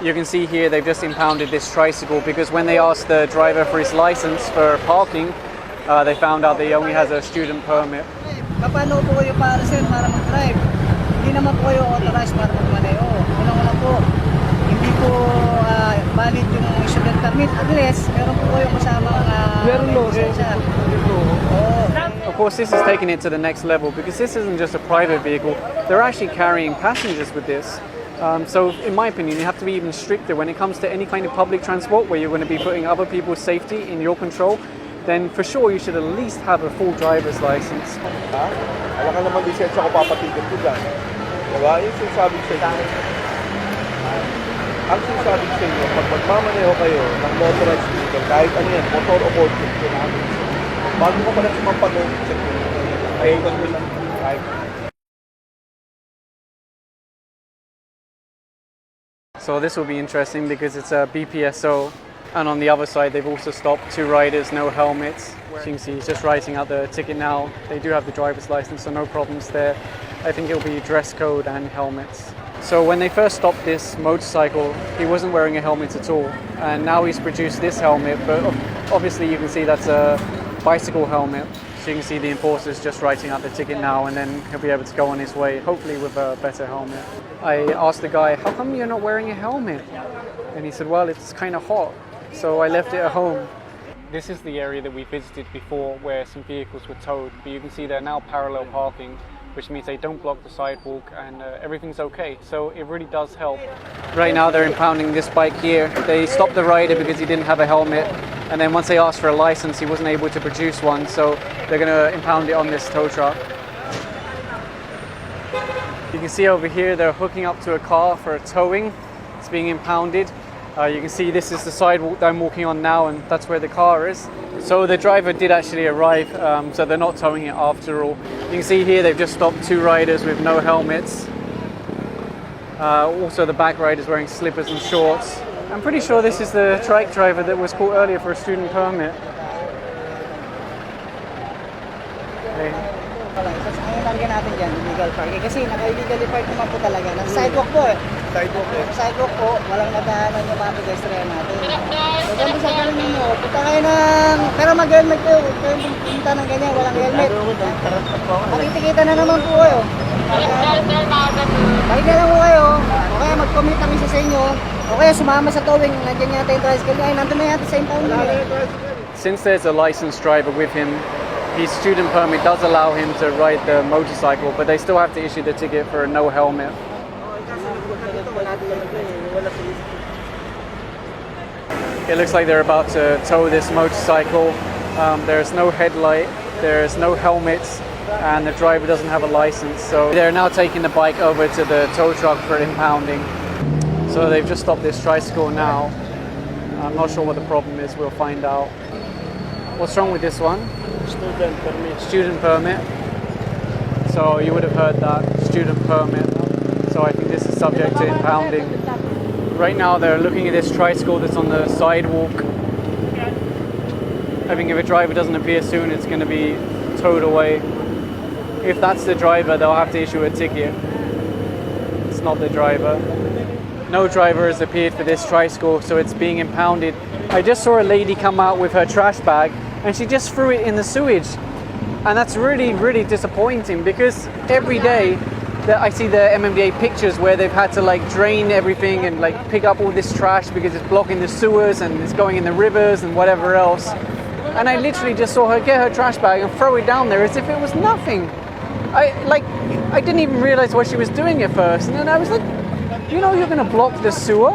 You can see here they've just impounded this tricycle because when they asked the driver for his license for parking, they found out that he only has a student permit. Paano po kayo para sir para mag-drive? Hindi naman po kayo authorized para magmaneho. Una-una po, hindi po valid yung student permit unless meron po kayo kasamang lisensya. Of course, this is taking it to the next level because this isn't just a private vehicle. They're actually carrying passengers with this. So in my opinion, you have to be even stricter when it comes to any kind of public transport where you're going to be putting other people's safety in your control. Then for sure you should at least have a full driver's license. Alam ka naman lisensya ko papatigil ko dyan. Diba? Yung sinasabi sa inyo. Ang sinasabi sa inyo, pag magmamaneho kayo ng motorized vehicle, kahit ano yan, motor o boat, bago ko pala sumapag-check ay iwan mo lang. So this will be interesting because it's a BPSO, and on the other side they've also stopped 2 riders, no helmets. As you can see, he's just writing out the ticket now. They do have the driver's license, so no problems there. I think it'll be dress code and helmets. So when they first stopped this motorcycle, he wasn't wearing a helmet at all, and now he's produced this helmet, but obviously you can see that's a bicycle helmet. So you can see the enforcer's just writing out the ticket now, and then he'll be able to go on his way, hopefully with a better helmet. I asked the guy, how come you're not wearing a helmet? And he said, well, it's kind of hot, so I left it at home. This is the area that we visited before where some vehicles were towed, but you can see they're now parallel parking, which means they don't block the sidewalk and everything's okay. So it really does help. Right now they're impounding this bike here. They stopped the rider because he didn't have a helmet, and then once they asked for a license, he wasn't able to produce one, so they're going to impound it on this tow truck. You can see over here they're hooking up to a car for a towing. It's being impounded. You can see this is the sidewalk that I'm walking on now, and that's where the car is. So the driver did actually arrive, so they're not towing it after all. You can see here they've just stopped 2 riders with no helmets. Also the back rider's wearing slippers and shorts. I'm pretty sure this is the trike driver that was caught earlier for a student permit. Okay. Ang lagyan natin dyan, illegal parking. Kasi naka-illegally park naman po talaga. Sidewalk po eh. Sidewalk po, walang nadaanan yung mga pedestrian natin. So dyan po sa galing ninyo, punta kayo ng... Pero mag-helmet po, kayo punta ng ganyan, walang helmet. Makitikita na naman po kayo. Balik na lang po kayo, o kaya mag-commute kami sa inyo, o kaya sumama sa towing, nandiyan yata yung tricycle nyo, ay nandun na yata sa impound nyo. Since there's a licensed driver with him, his student permit does allow him to ride the motorcycle, but they still have to issue the ticket for no helmet. It looks like they're about to tow this motorcycle. There's no headlight, there's no helmets, and the driver doesn't have a license. So they're now taking the bike over to the tow truck for impounding. So they've just stopped this tricycle now. I'm not sure what the problem is, we'll find out. What's wrong with this one? Student permit. Student permit. So you would have heard that, student permit. So I think this is subject to impounding. Right now they're looking at this tricycle that's on the sidewalk. I think if a driver doesn't appear soon, it's going to be towed away. If that's the driver, they'll have to issue a ticket. It's not the driver. No driver has appeared for this tricycle, so it's being impounded. I just saw a lady come out with her trash bag and she just threw it in the sewage. And that's really, really disappointing because every day that I see the MMDA pictures where they've had to like drain everything and like pick up all this trash because it's blocking the sewers and it's going in the rivers and whatever else. And I literally just saw her get her trash bag and throw it down there as if it was nothing. I didn't even realize what she was doing at first. And then I was like, you know you're going to block the sewer?